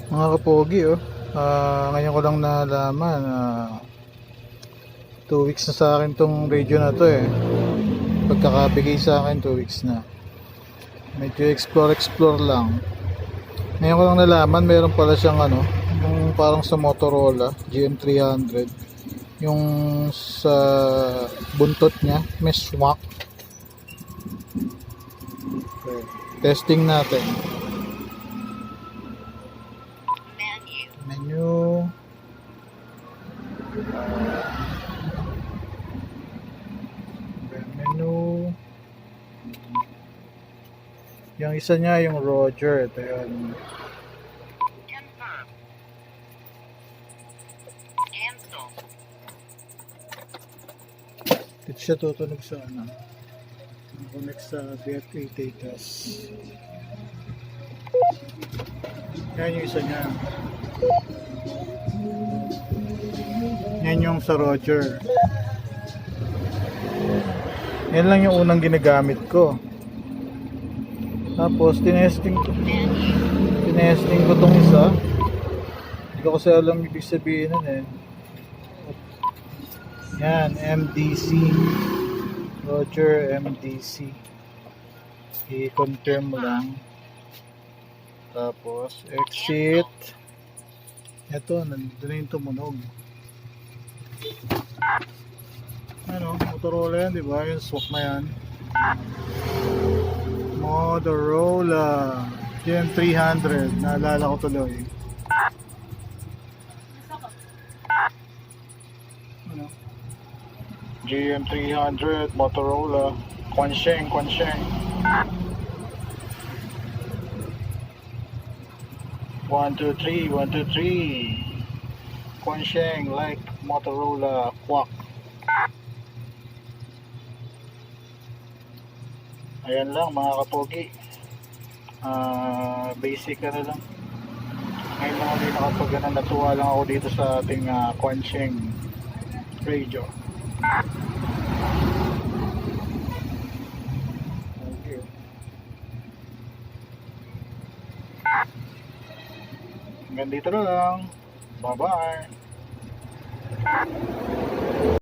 Mga kapogi, ngayon ko lang nalaman, 2 weeks na sa akin tong radio na to eh. Pagkakabigay sa akin 2 weeks na. Medyo explore lang. Ngayon ko lang nalaman, meron pala siyang yung parang sa Motorola GM300, yung sa buntot niya may swak. Okay. Testing natin. Menu. Menu. Yung isa niya yung Roger. Ito yun. Dito siya tutunog sa connect sa BF880s. Yan yung isa niya. Yan yung sa Roger. Yan lang yung unang ginagamit ko. Tapos tinesting ko tong isa. Hindi ko kasi alam ibig sabihin nun eh. Yan, MDC. Roger MDC. I-confirm lang. Tapos exit. Ito, nandun na yung tumunog. Motorola yan, diba? Yung swak na yan. Motorola GM300. Naalala ko tuloy. GM300 Motorola Quansheng 123 Quansheng like Motorola Quack. Ayan lang mga kapogi, basic lang. Ngayon lang ulit natuwa lang ako dito sa ating Quansheng radio. Okay. Hanggang dito na lang. Bye bye.